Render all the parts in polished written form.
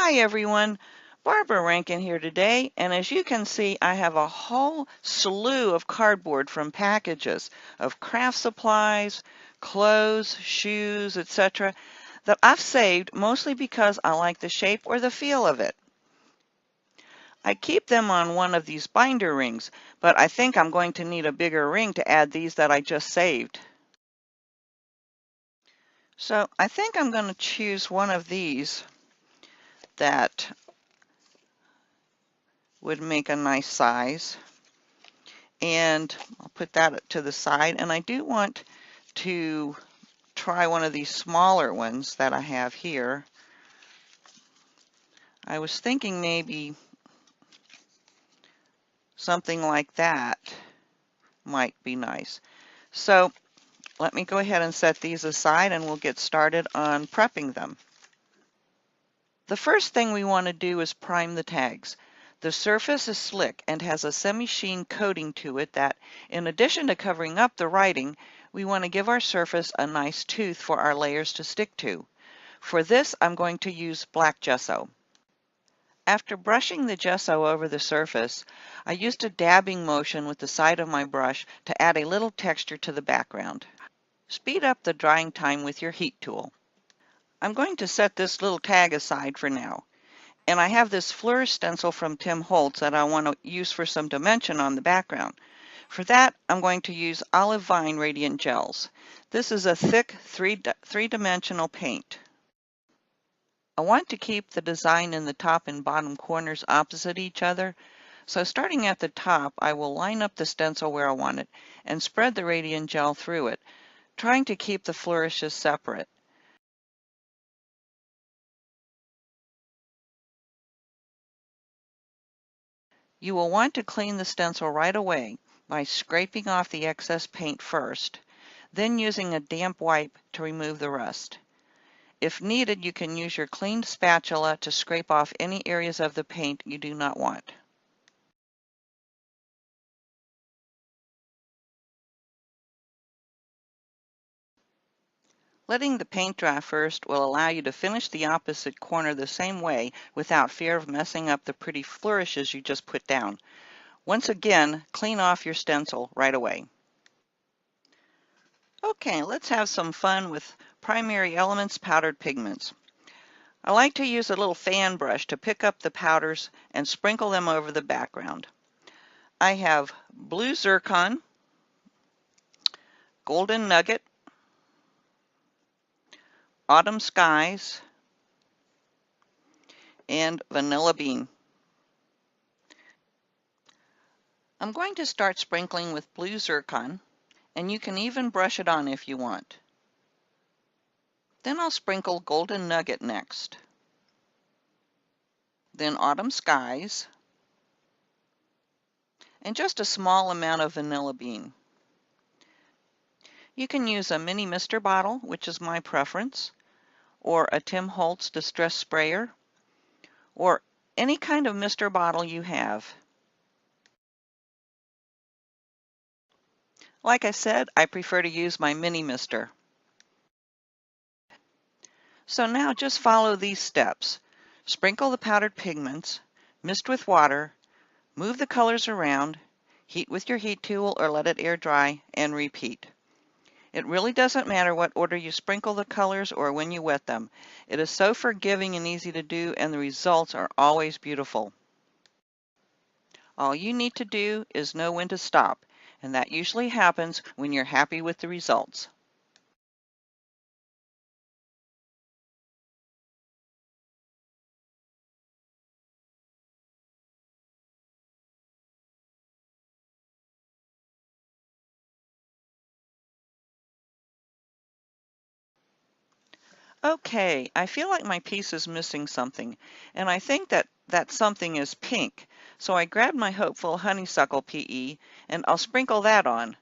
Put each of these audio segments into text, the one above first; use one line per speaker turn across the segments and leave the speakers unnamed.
Hi everyone, Barbara Rankin here today, and as you can see I have a whole slew of cardboard from packages of craft supplies, clothes, shoes, etc. that I've saved mostly because I like the shape or the feel of it. I keep them on one of these binder rings, but I think I'm going to need a bigger ring to add these that I just saved. So I think I'm going to choose one of these that would make a nice size. And I'll put that to the side. And I do want to try one of these smaller ones that I have here. I was thinking maybe something like that might be nice. So let me go ahead and set these aside and we'll get started on prepping them. The first thing we want to do is prime the tags. The surface is slick and has a semi-sheen coating to it that, in addition to covering up the writing, we want to give our surface a nice tooth for our layers to stick to. For this, I'm going to use black gesso. After brushing the gesso over the surface, I used a dabbing motion with the side of my brush to add a little texture to the background. Speed up the drying time with your heat tool. I'm going to set this little tag aside for now. And I have this flourish stencil from Tim Holtz that I want to use for some dimension on the background. For that, I'm going to use Olive Vine Radiant Gels. This is a thick three-dimensional paint. I want to keep the design in the top and bottom corners opposite each other. So starting at the top, I will line up the stencil where I want it and spread the Radiant Gel through it, trying to keep the flourishes separate. You will want to clean the stencil right away by scraping off the excess paint first, then using a damp wipe to remove the rust. If needed, you can use your cleaned spatula to scrape off any areas of the paint you do not want. Letting the paint dry first will allow you to finish the opposite corner the same way without fear of messing up the pretty flourishes you just put down. Once again, clean off your stencil right away. Okay, let's have some fun with Primary Elements powdered pigments. I like to use a little fan brush to pick up the powders and sprinkle them over the background. I have blue Zircon, golden Nugget, autumn skies, and vanilla bean. I'm going to start sprinkling with blue Zircon, and you can even brush it on if you want. Then I'll sprinkle golden Nugget next. Then autumn skies, and just a small amount of vanilla bean. You can use a mini mister bottle, which is my preference, or a Tim Holtz distress sprayer, or any kind of mister bottle you have. Like I said, I prefer to use my mini mister. So now just follow these steps. Sprinkle the powdered pigments, mist with water, move the colors around, heat with your heat tool or let it air dry, and repeat. It really doesn't matter what order you sprinkle the colors or when you wet them. It is so forgiving and easy to do, and the results are always beautiful. All you need to do is know when to stop, and that usually happens when you're happy with the results. Okay, I feel like my piece is missing something, and I think that something is pink. So I grabbed my Hopeful Honeysuckle PE, and I'll sprinkle that on.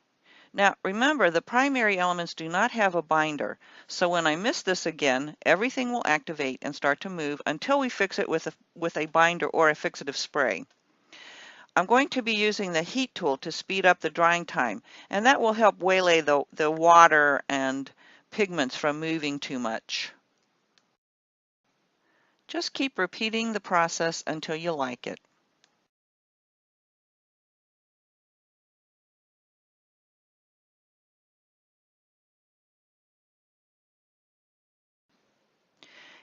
Now remember, the primary elements do not have a binder, so when I miss this again, everything will activate and start to move until we fix it with a binder or a fixative spray. I'm going to be using the heat tool to speed up the drying time, and that will help waylay the water and pigments from moving too much. Just keep repeating the process until you like it.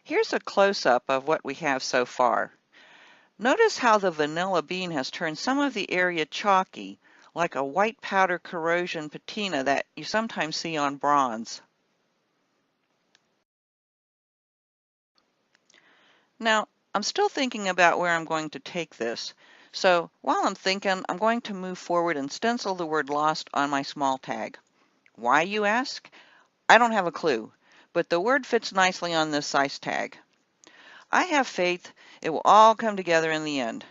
Here's a close-up of what we have so far. Notice how the vanilla bean has turned some of the area chalky, like a white powder corrosion patina that you sometimes see on bronze. Now, I'm still thinking about where I'm going to take this. So while I'm thinking, I'm going to move forward and stencil the word lost on my small tag. Why, you ask? I don't have a clue, but the word fits nicely on this size tag. I have faith it will all come together in the end.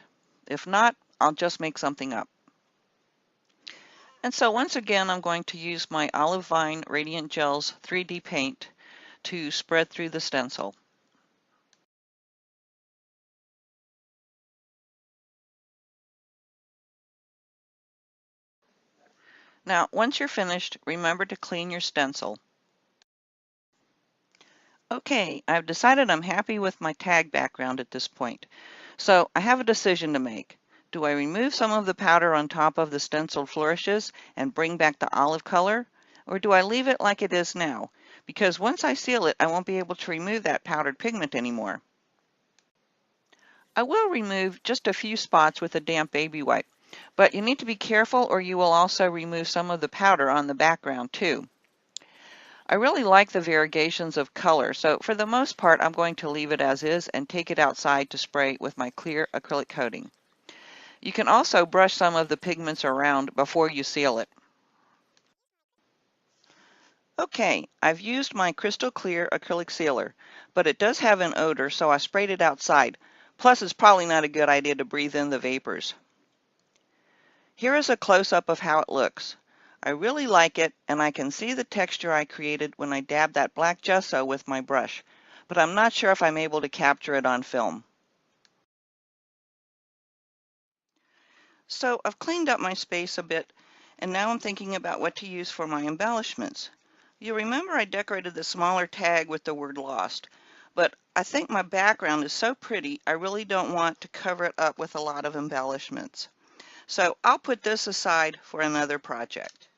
If not, I'll just make something up. And so once again, I'm going to use my Olive Vine Radiant Gels 3D paint to spread through the stencil. Now, once you're finished, remember to clean your stencil. Okay, I've decided I'm happy with my tag background at this point. So I have a decision to make. Do I remove some of the powder on top of the stenciled flourishes and bring back the olive color? Or do I leave it like it is now? Because once I seal it, I won't be able to remove that powdered pigment anymore. I will remove just a few spots with a damp baby wipe, but you need to be careful or you will also remove some of the powder on the background too. I really like the variegations of color, so for the most part I'm going to leave it as is and take it outside to spray with my clear acrylic coating. You can also brush some of the pigments around before you seal it. Okay, I've used my crystal clear acrylic sealer, but it does have an odor, so I sprayed it outside. Plus, it's probably not a good idea to breathe in the vapors. Here is a close-up of how it looks. I really like it, and I can see the texture I created when I dabbed that black gesso with my brush, but I'm not sure if I'm able to capture it on film. So I've cleaned up my space a bit, and now I'm thinking about what to use for my embellishments. You remember I decorated the smaller tag with the word lost, but I think my background is so pretty I really don't want to cover it up with a lot of embellishments. So I'll put this aside for another project.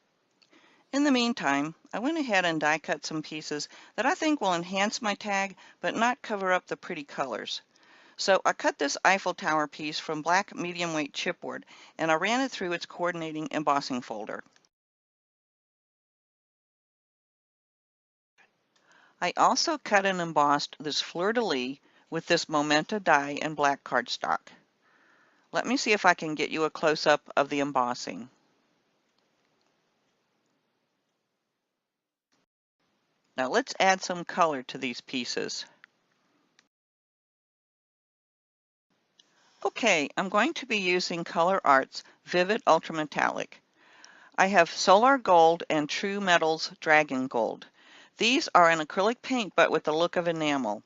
In the meantime, I went ahead and die cut some pieces that I think will enhance my tag but not cover up the pretty colors. So I cut this Eiffel Tower piece from black medium weight chipboard and I ran it through its coordinating embossing folder. I also cut and embossed this fleur-de-lis with this Momenta die and black cardstock. Let me see if I can get you a close-up of the embossing. Now let's add some color to these pieces. Okay, I'm going to be using ColourArte's Vivid Ultrametallic. I have Solar Gold and True Metals Dragon Gold. These are an acrylic paint but with the look of enamel.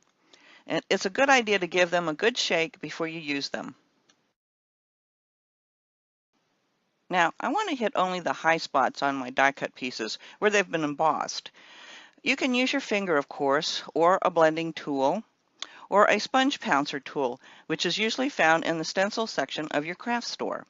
And it's a good idea to give them a good shake before you use them. Now, I want to hit only the high spots on my die cut pieces where they've been embossed. You can use your finger, of course, or a blending tool, or a sponge pouncer tool, which is usually found in the stencil section of your craft store.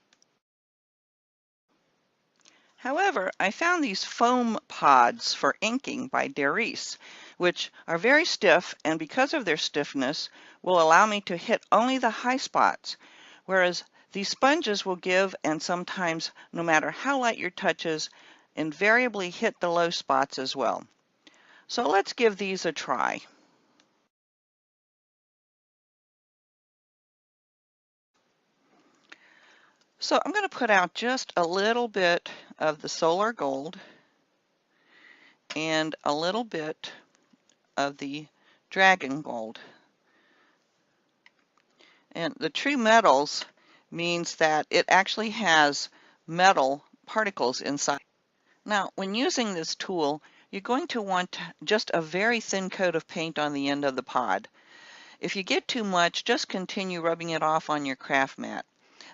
However, I found these foam pods for inking by PDARICE, which are very stiff and because of their stiffness will allow me to hit only the high spots, whereas these sponges will give and sometimes, no matter how light your touch is, invariably hit the low spots as well. So let's give these a try. So I'm going to put out just a little bit of the Solar Gold and a little bit of the Dragon Gold. And the true metals means that it actually has metal particles inside. Now, when using this tool, you're going to want just a very thin coat of paint on the end of the pod. If you get too much, just continue rubbing it off on your craft mat.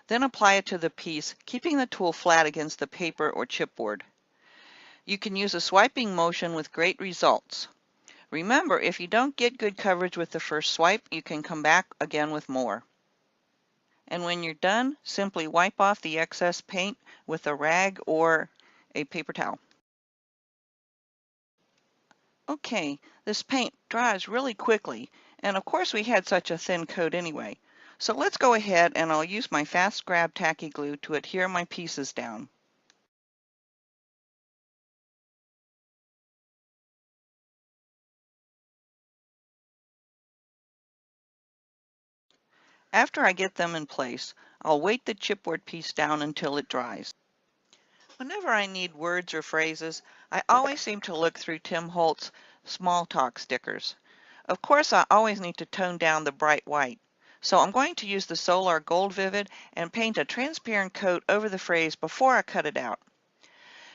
Then apply it to the piece, keeping the tool flat against the paper or chipboard. You can use a swiping motion with great results. Remember, if you don't get good coverage with the first swipe, you can come back again with more. And when you're done, simply wipe off the excess paint with a rag or a paper towel. Okay, this paint dries really quickly, and of course we had such a thin coat anyway. So let's go ahead and I'll use my fast grab tacky glue to adhere my pieces down. After I get them in place, I'll weight the chipboard piece down until it dries. Whenever I need words or phrases, I always seem to look through Tim Holtz's small talk stickers. Of course, I always need to tone down the bright white. So I'm going to use the Solar Gold Vivid and paint a transparent coat over the phrase before I cut it out.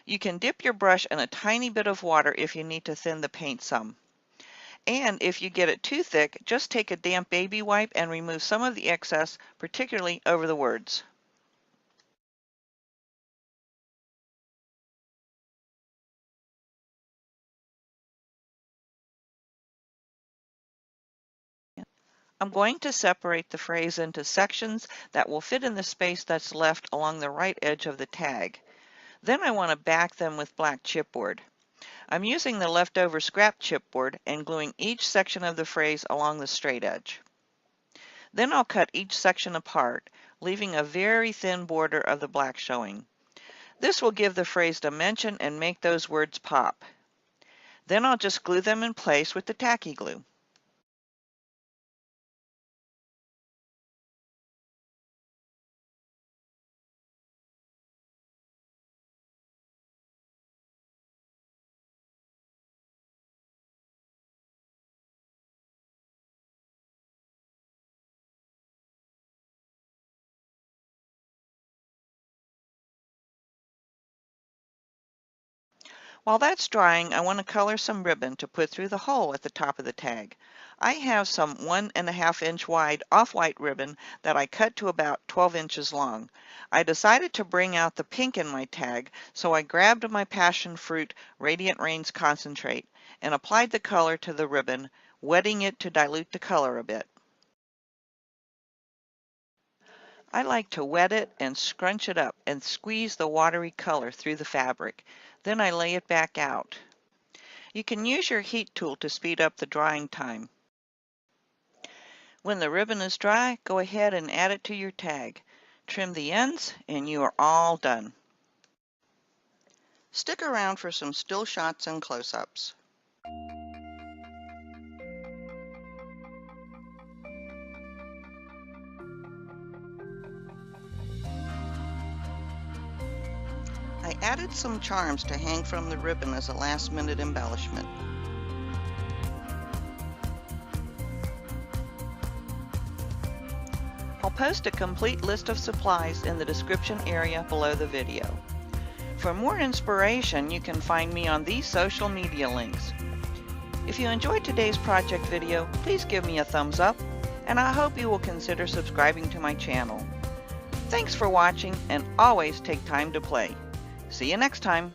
You can dip your brush in a tiny bit of water if you need to thin the paint some. And if you get it too thick, just take a damp baby wipe and remove some of the excess, particularly over the words. I'm going to separate the phrase into sections that will fit in the space that's left along the right edge of the tag. Then I want to back them with black chipboard. I'm using the leftover scrap chipboard and gluing each section of the phrase along the straight edge. Then I'll cut each section apart, leaving a very thin border of the black showing. This will give the phrase dimension and make those words pop. Then I'll just glue them in place with the tacky glue. While that's drying, I want to color some ribbon to put through the hole at the top of the tag. I have some 1.5 inch wide off-white ribbon that I cut to about 12 inches long. I decided to bring out the pink in my tag, so I grabbed my Passionfruit Radiant Rains concentrate and applied the color to the ribbon, wetting it to dilute the color a bit. I like to wet it and scrunch it up and squeeze the watery color through the fabric. Then I lay it back out. You can use your heat tool to speed up the drying time. When the ribbon is dry, go ahead and add it to your tag. Trim the ends and you are all done. Stick around for some still shots and close-ups. I added some charms to hang from the ribbon as a last-minute embellishment. I'll post a complete list of supplies in the description area below the video. For more inspiration, you can find me on these social media links. If you enjoyed today's project video, please give me a thumbs up, and I hope you will consider subscribing to my channel. Thanks for watching, and always take time to play. See you next time.